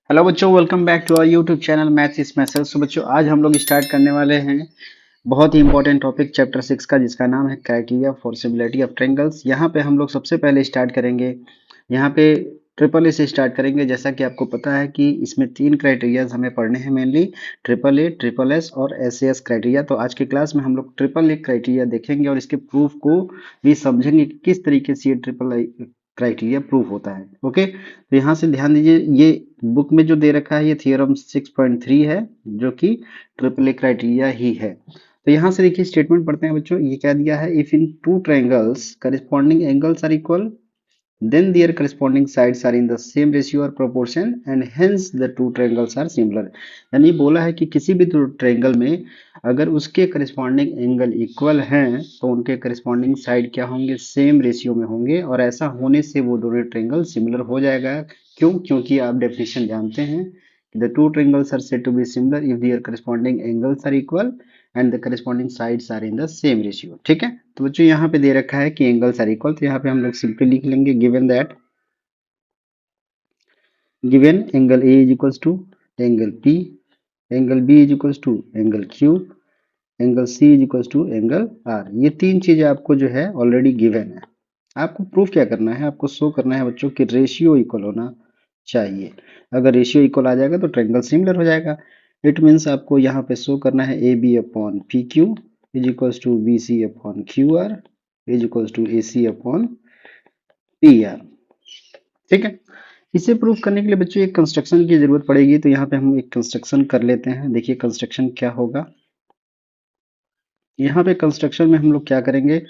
Hello बच्चों, welcome back to our YouTube channel maths is message. So बच्चों, आज हम लोग स्टार्ट करने वाले हैं बहुत ही इंपॉर्टेंट टॉपिक चैप्टर 6 का, जिसका नाम है criteria for similarity of triangles. यहाँ पे हम लोग सबसे पहले स्टार्ट करेंगे, यहाँ पे ट्रिपल ए से स्टार्ट करेंगे। जैसा कि आपको पता है कि इसमें तीन क्राइटेरियाज हमें पढ़ने हैं mainly, triple A, triple S और एस एस क्राइटेरिया। तो आज के क्लास में हम लोग ट्रिपल ए क्राइटेरिया देखेंगे और इसके प्रूफ को भी समझेंगे कि किस तरीके से ये ट्रिपल ए क्राइटेरिया प्रूफ होता है। ओके, तो यहाँ से ध्यान दीजिए, ये बुक में जो दे रखा है ये थियोरम 6.3 है, जो कि ट्रिपल ए क्राइटेरिया ही है। तो यहाँ से देखिए, स्टेटमेंट पढ़ते हैं बच्चों। ये क्या दिया है, if in two triangles corresponding angles are equal then their corresponding sides are in the same ratio or proportion and hence the two triangles are similar। यानी बोला है कि किसी भी दो ट्रायंगल में अगर उसके करस्पॉन्डिंग एंगल इक्वल हैं तो उनके करस्पॉन्डिंग साइड क्या होंगे, सेम रेशियो में होंगे, और ऐसा होने से वो दोनों ट्रायंगल सिमिलर हो जाएगा। क्यों? क्योंकि आप डेफिनेशन जानते हैं, the two triangles are said to be similar if their corresponding angles are equal and the corresponding sides are in the same ratio। ठीक है, तो बच्चों यहाँ पे दे रखा है कि एंगल्स आर इक्वल, तो यहाँ पे हम लोग सिंपली लिख लेंगे given that given angle A is equals to angle P, angle B is equals to angle Q, angle C is equals to angle R. ये तीन चीजें आपको जो है ऑलरेडी गिवन है। आपको प्रूफ क्या करना है, आपको शो करना है बच्चों कि रेशियो इक्वल होना चाहिए। अगर रेशियो इक्वल आ जाएगा तो ट्रायंगल सिमिलर हो जाएगा। इट मीन्स आपको यहाँ पे शो करना है A B upon P Q is equals to B C upon Q R is equals to A C upon P R. ठीक है, इसे प्रूफ करने के लिए बच्चों एक कंस्ट्रक्शन की जरूरत पड़ेगी। तो यहाँ पे हम एक कंस्ट्रक्शन कर लेते हैं। देखिए कंस्ट्रक्शन क्या होगा। यहाँ पे कंस्ट्रक्शन में हम लोग क्या करेंगे,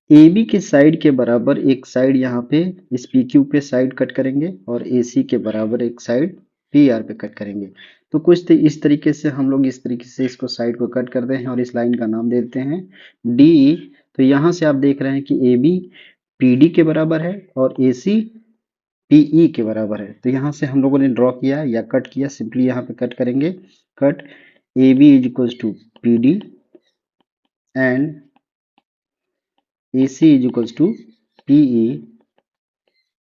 ए बी के साइड के बराबर एक साइड यहाँ पे इस पी क्यू पे साइड कट करेंगे और ए सी के बराबर एक साइड पी आर पे कट करेंगे। तो कुछ इस तरीके से हम लोग इस तरीके से इसको साइड को कट करते हैं और इस लाइन का नाम देते हैं डी। तो यहाँ से आप देख रहे हैं कि ए बी पी डी के बराबर है और ए सी पीई के बराबर है। तो यहाँ से हम लोगों ने ड्रॉ किया या कट किया, सिंपली यहाँ पे कट करेंगे। Cut A B is equals to P D and A C is equals to P E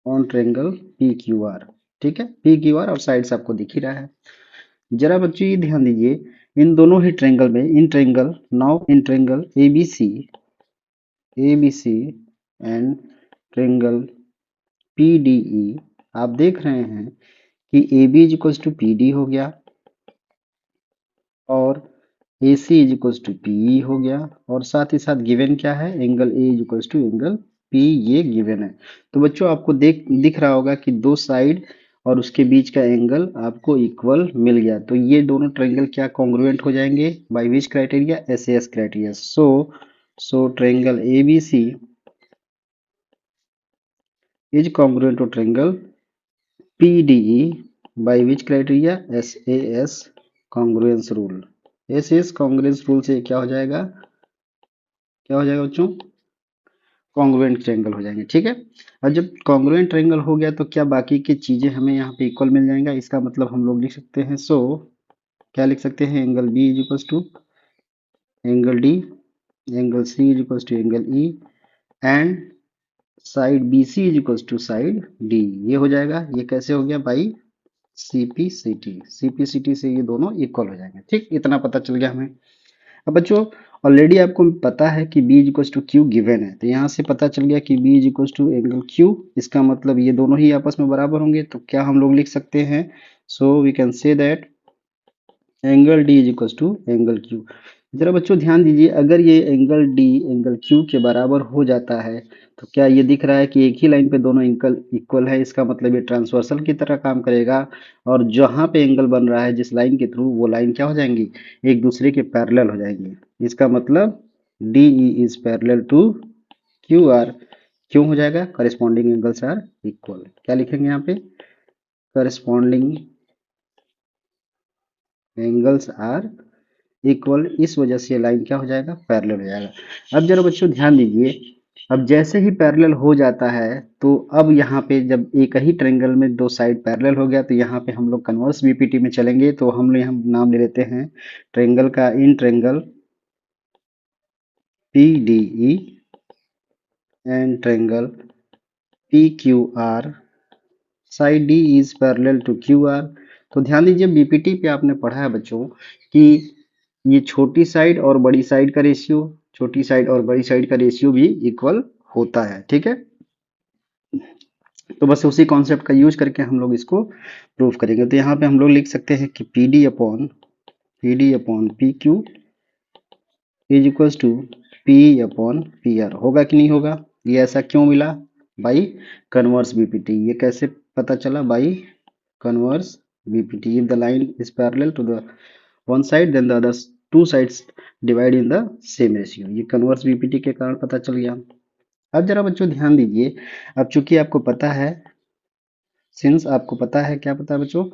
on triangle P Q R. ठीक है, पी क्यू आर और साइड्स आपको दिख ही रहा है। जरा बच्चों ये ध्यान दीजिए, इन दोनों ही ट्रायंगल में, in triangle now in triangle A B C and triangle P D E, आप देख रहे हैं कि A B is equals to P D हो गया और A C is equals to P हो गया, और साथ ही साथ गिवन क्या है, angle A is equals to angle P, ये गिवन है। तो बच्चों आपको दिख रहा होगा कि दो साइड और उसके बीच का एंगल आपको इक्वल मिल गया। तो ये दोनों ट्रायंगल क्या कॉन्ग्रुएंट हो जाएंगे, by which criteria, S S criteria. So triangle A B C is congruent to triangle P D E by which criteria, S A S congruence rule. S S congruence rule से क्या हो जाएगा, क्या हो जाएगा बच्चों, कॉन्ग्रुएंट ट्रायंगल हो जाएंगे। ठीक है, और जब कॉन्ग्रुएंट ट्रायंगल हो गया तो क्या बाकी की चीजें हमें यहाँ पे इक्वल मिल जाएंगा। इसका मतलब हम लोग लिख सकते हैं, क्या लिख सकते हैं, angle B is equal to angle D, angle C is equal to angle E and side B C is equal to side D. ये हो जाएगा, ये कैसे हो गया, बाई सीपीसीटी। सीपीसीटी से ये दोनों इक्वल हो जाएंगे। ठीक, इतना पता चल गया हमें। अब बच्चों ऑलरेडी आपको पता है कि b is to Q given है, तो यहाँ से पता चल गया कि b is to angle q। इसका मतलब ये दोनों ही आपस में बराबर होंगे। तो क्या हम लोग लिख सकते हैं, so we can say that angle d is to angle q। जरा बच्चों ध्यान दीजिए, अगर ये एंगल d एंगल q के बराबर हो जाता है तो क्या ये दिख रहा है कि एक ही लाइन पे दोनों एंगल इक्वल है। इसका मतलब ये ट्रांसवर्सल की तरह काम करेगा, और जहां पे एंगल बन रहा है जिस लाइन के थ्रू, वो लाइन क्या हो जाएंगी, एक दूसरे के पैरेलल हो जाएंगी। इसका मतलब D E is parallel to Q R. क्यों हो जाएगा, करिस्पॉन्डिंग एंगल्स आर इक्वल। क्या लिखेंगे यहाँ पे, करिस्पॉन्डिंग एंगल्स आर इक्वल, इस वजह से ये लाइन क्या हो जाएगा, पैरेलल हो जाएगा। अब जरा बच्चों ध्यान दीजिए, अब जैसे ही पैरेलल हो जाता है तो अब यहाँ पे जब एक ही ट्रायंगल में दो साइड पैरेलल हो गया तो यहाँ पे हम लोग कन्वर्स बीपीटी में चलेंगे। तो हम लोग यहाँ नाम ले लेते हैं ट्रायंगल का, in triangle P D E and triangle P Q R, side D is parallel to Q R. तो ध्यान दीजिए बीपीटी पे आपने पढ़ा है बच्चों कि ये छोटी साइड और बड़ी साइड का रेशियो, छोटी साइड और बड़ी साइड का रेशियो भी इक्वल होता है, ठीक है। तो बस उसी कॉन्सेप्ट का यूज करके हम लोग इसको प्रूव करेंगे। तो यहाँ पे हम लोग लिख सकते हैं कि P D upon P Q is equals to P upon P R. होगा कि नहीं होगा? ये ऐसा क्यों मिला? By converse BPT. ये कैसे पता चला? By converse BPT. If the line is parallel to the one side then the other two sides divide in the same ratio. ये कन्वर्स बीपीटी के कारण पता चल गया। अब जरा बच्चों ध्यान दीजिए, अब चूंकि आपको पता है, सिंस आपको पता है, क्या पता है बच्चों,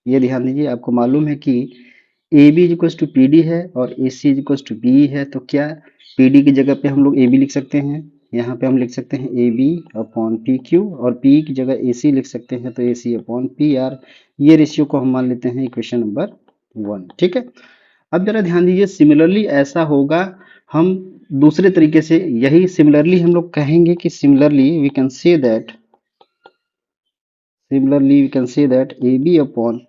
ये ध्यान दीजिए, आपको मालूम है कि A B is equals to P D है और A C is equals to B है, तो क्या पी डी की जगह पे हम लोग ए बी लिख सकते हैं? यहाँ पे हम लिख सकते हैं A B upon P Q, और पी की जगह ए सी लिख सकते हैं, तो A C upon P R. ये रेशियो को हम मान लेते हैं इक्वेशन नंबर 1, ठीक है। अब जरा ध्यान दीजिए, सिमिलरली ऐसा होगा, हम दूसरे तरीके से यही सिमिलरली हम लोग कहेंगे कि similarly we can say that, similarly we can say that AB upon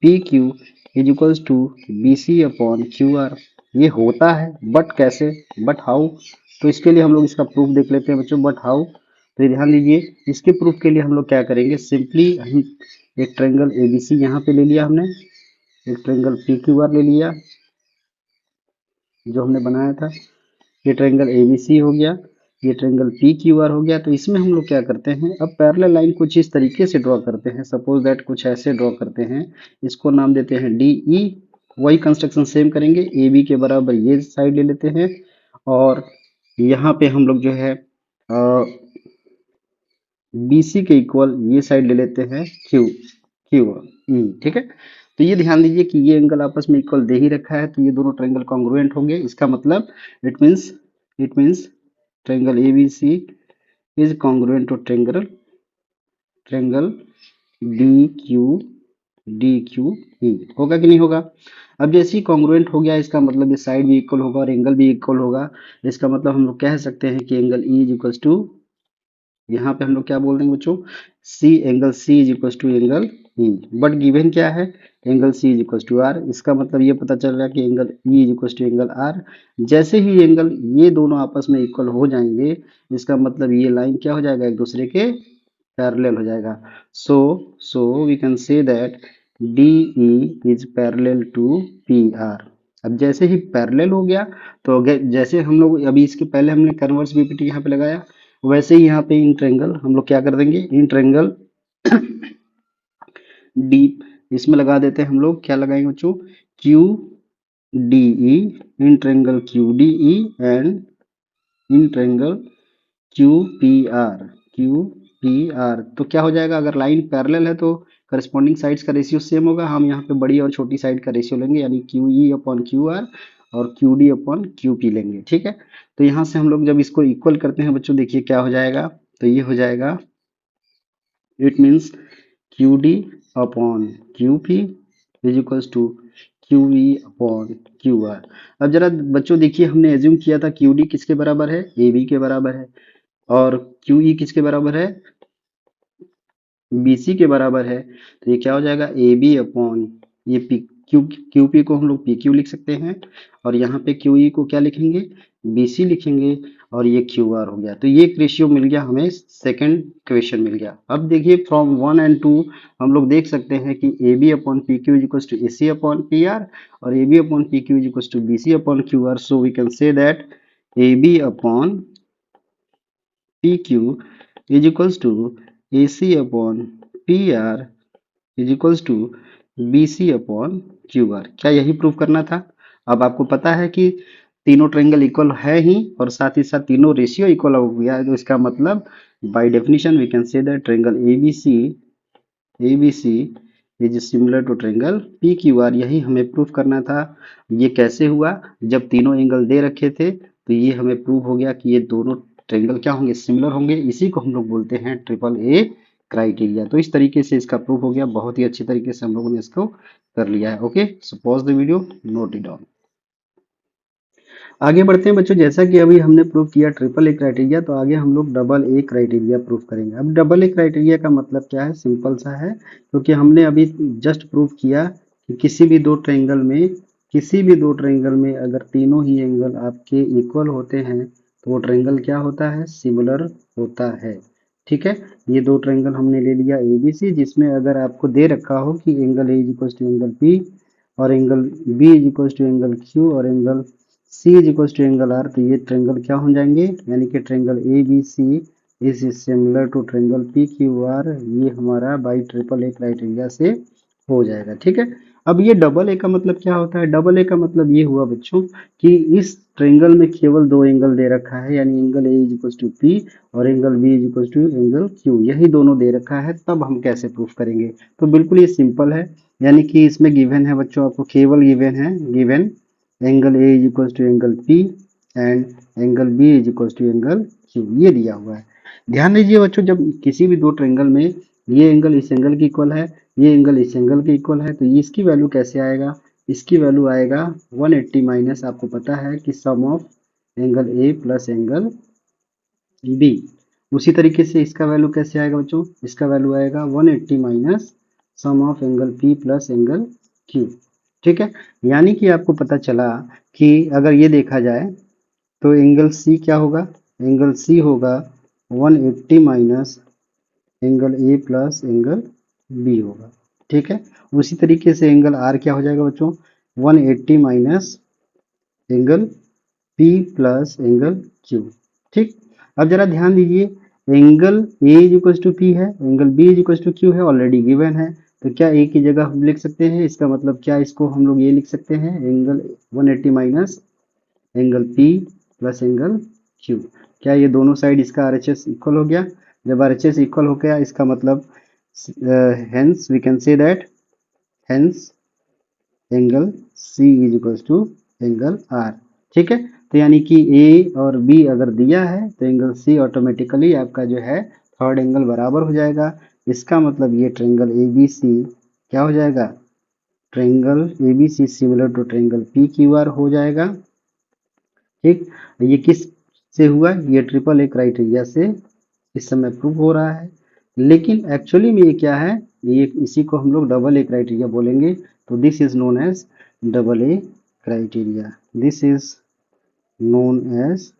PQ is equals to BC upon QR। ये होता है, बट कैसे, बट हाउ? तो इसके लिए हम लोग इसका प्रूफ देख लेते हैं बच्चों, बट हाउ। तो ये ध्यान दीजिए, इसके प्रूफ के लिए हम लोग क्या करेंगे, सिंपली हम एक ट्रायंगल ABC यहाँ पे ले लिया हमने, एक ट्रायंगल PQR ले लिया जो हमने बनाया था, ये ट्रायंगल ABC हो गया, ये ट्रायंगल PQR हो गया। तो इसमें हम लोग क्या करते हैं, अब पैरेलल लाइन कुछ इस तरीके से ड्रॉ करते हैं, सपोज दैट कुछ ऐसे ड्रॉ करते हैं, इसको नाम देते हैं DE। वही कंस्ट्रक्शन सेम करेंगे, AB के बराबर ये साइड ले लेते हैं, और यहाँ पे हम लोग जो है BC के इक्वल ये साइड ले लेते हैं QE, ठीक है। तो ये ध्यान दीजिए कि ये एंगल आपस में इक्वल दे ही रखा है, तो ये दोनों ट्रायंगल कॉन्ग्रुएंट होंगे। इसका मतलब it means triangle ABC is congruent to triangle DQE। होगा कि नहीं होगा? अब जैसे ही कॉन्ग्रुएंट हो गया, इसका मतलब ये साइड भी इक्वल होगा और एंगल भी इक्वल होगा। इसका मतलब हम लोग कह सकते हैं कि angle E is equals to, यहाँ पे हम लोग क्या बोल देंगे बच्चों, angle C is equals to angle E। But given क्या है, angle C is equals to R। इसका मतलब ये पता चल रहा है कि angle E is equals to angle R। जैसे ही एंगल ये दोनों आपस में इक्वल हो जाएंगे, इसका मतलब ये लाइन क्या हो जाएगा, एक दूसरे के पैरेलल हो जाएगा। So we can say that DE is parallel to PR। अब जैसे ही पैरेलल हो गया, तो जैसे हम लोग अभी इसके पहले हमने कन्वर्स बीपीटी यहाँ पे लगाया, वैसे ही यहाँ पे इन ट्रायंगल हम लोग क्या कर देंगे, इन ट्रायंगल डी इसमें लगा देते हैं हम लोग, क्या लगाएंगे बच्चों, QDE, in triangle QDE and in triangle QPR। तो क्या हो जाएगा, अगर लाइन पैरेलल है तो करस्पॉन्डिंग साइड्स का रेशियो सेम होगा। हम यहाँ पे बड़ी और छोटी साइड का रेशियो लेंगे, यानी QE अपॉन QR और QD अपॉन QP लेंगे, ठीक है। तो यहाँ से हम लोग जब इसको इक्वल करते हैं बच्चों, देखिए क्या हो जाएगा, तो ये हो जाएगा, it means QD upon QP is equals to QE upon QR। अब जरा बच्चों देखिए, हमने एज्यूम किया था QD किसके बराबर है, AB के बराबर है, और QE किसके बराबर है, BC के बराबर है। तो ये क्या हो जाएगा, AB अपॉन ये QP को हम लोग PQ लिख सकते हैं, और यहाँ पे QE को क्या लिखेंगे, BC लिखेंगे, और ये QR हो गया। तो ये एक रेशियो मिल गया हमें, सेकंड क्वेश्चन मिल गया। अब देखिए फ्रॉम 1 एंड 2 हम लोग देख सकते हैं कि AB upon PQ is equals to AC upon PR, और AB upon PQ is equals to BC upon QR। So we can say that AB upon PQ is equals to AC upon PR is equals to BC upon QR। क्या यही prove करना था? अब आपको पता है कि तीनों ट्रायंगल इक्वल है ही, और साथ ही साथ तीनों रेशियो इक्वल हो गया है, तो इसका मतलब by definition we can say that triangle ABC is similar to triangle PQR। यही हमें प्रूफ करना था। ये कैसे हुआ, जब तीनों एंगल दे रखे थे, तो ये हमें प्रूव हो गया कि ये दोनों ट्रायंगल क्या होंगे, सिमिलर होंगे। इसी को हम लोग बोलते हैं AAA क्राइटेरिया। तो इस तरीके से इसका प्रूफ हो गया, बहुत ही अच्छी तरीके से हम लोगों ने इसको कर लिया है। Okay, so pause the video, note it down. आगे बढ़ते हैं बच्चों, जैसा कि अभी हमने प्रूव किया ट्रिपल ए क्राइटेरिया, तो आगे हम लोग डबल ए क्राइटेरिया प्रूव करेंगे। अब डबल ए क्राइटेरिया का मतलब क्या है, सिंपल सा है, क्योंकि हमने अभी जस्ट प्रूव किया कि किसी भी दो ट्रायंगल में अगर तीनों ही एंगल आपके इक्वल होते हैं तो वो ट्रायंगल क्या होता है, सिमिलर होता है। ठीक है, ये दो ट्रायंगल हमने ले लिया ए बी सी, जिसमें अगर आपको दे रखा हो कि angle A is equal to angle P और angle B is equal to angle Q और angle C is equal to angle R, तो ये ट्रायंगल क्या हो जाएंगे, यानी कि triangle A B C is similar to triangle P Q R, ये हमारा बाई ट्रिपल ए क्राइटेरिया से हो जाएगा। ठीक है, अब ये डबल ए का मतलब क्या होता है, डबल ए का मतलब ये हुआ बच्चों कि इस ट्रायंगल में केवल दो एंगल दे रखा है, यानी angle A is equal to P और angle B is equal to angle Q, यही दोनों दे रखा है, तब हम कैसे प्रूफ करेंगे। तो बिल्कुल ये सिंपल है, यानी कि इसमें गिवन है बच्चों, आपको केवल गिवन है, given angle A is equal to angle P and angle B is equal to angle Q, ये दिया हुआ है। ध्यान दीजिए बच्चों, जब किसी भी दो ट्रायंगल में ये एंगल इस एंगल के इक्वल है, ये एंगल इस एंगल के इक्वल है, तो इसकी वैल्यू कैसे आएगा, इसकी वैल्यू आएगा 180 माइनस, आपको पता है कि sum of angle A plus angle B. उसी तरीके से इसका वैल्यू कैसे आएगा बच्चों, इसका वैल्यू आएगा 180 minus sum of angle P plus angle Q. ठीक है, यानी कि आपको पता चला कि अगर ये देखा जाए तो एंगल सी क्या होगा, एंगल सी होगा 180 minus angle A plus angle B होगा। ठीक है, उसी तरीके से एंगल आर क्या हो जाएगा बच्चों, 180 minus angle P plus angle Q. ठीक, अब जरा ध्यान दीजिए, angle A is equal to P है, angle B is equal to Q है, ऑलरेडी गिवन है, तो क्या ए की जगह हम लिख सकते हैं, इसका मतलब क्या, इसको हम लोग ये लिख सकते हैं, angle 180 minus angle P plus angle Q. क्या ये दोनों साइड इसका RHS इक्वल हो गया, जब RHS इक्वल हो गया इसका मतलब hence we can say that hence angle C is equal to angle R. ठीक है, तो यानी कि ए और बी अगर दिया है तो एंगल सी ऑटोमेटिकली आपका जो है थर्ड एंगल बराबर हो जाएगा। इसका मतलब ये ट्रायंगल ए बी सी क्या हो जाएगा, triangle A B C similar to triangle P Q R हो जाएगा। ठीक, ये किस से हुआ, ये ट्रिपल ए क्राइटेरिया से इस समय प्रूव हो रहा है, लेकिन एक्चुअली में ये क्या है, ये इसी को हम लोग डबल ए क्राइटेरिया बोलेंगे। तो this is known as double A criteria, this is known as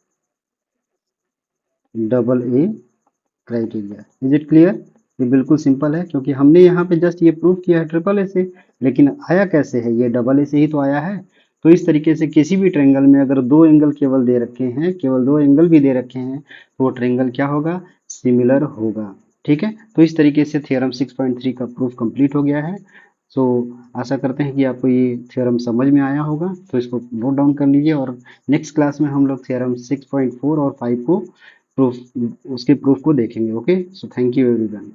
double A criteria. Is it clear, ये बिल्कुल सिंपल है, क्योंकि हमने यहाँ पे जस्ट ये प्रूव किया है ट्रिपल ए से, लेकिन आया कैसे है, ये डबल ए से ही तो आया है। तो इस तरीके से किसी भी ट्रायंगल में अगर दो एंगल केवल दे रखे हैं, केवल दो एंगल भी दे रखे हैं, तो वो ट्रायंगल क्या होगा, सिमिलर होगा। ठीक है, तो इस तरीके से थ्योरम 6.3 का प्रूफ कंप्लीट हो गया है। सो आशा करते हैं कि आपको ये थ्योरम समझ में आया होगा, तो इसको नोट डाउन कर लीजिए, और नेक्स्ट क्लास में हम लोग थ्योरम 6.4 और 5 को प्रूफ, उसके प्रूफ को देखेंगे। Okay, so thank you everyone.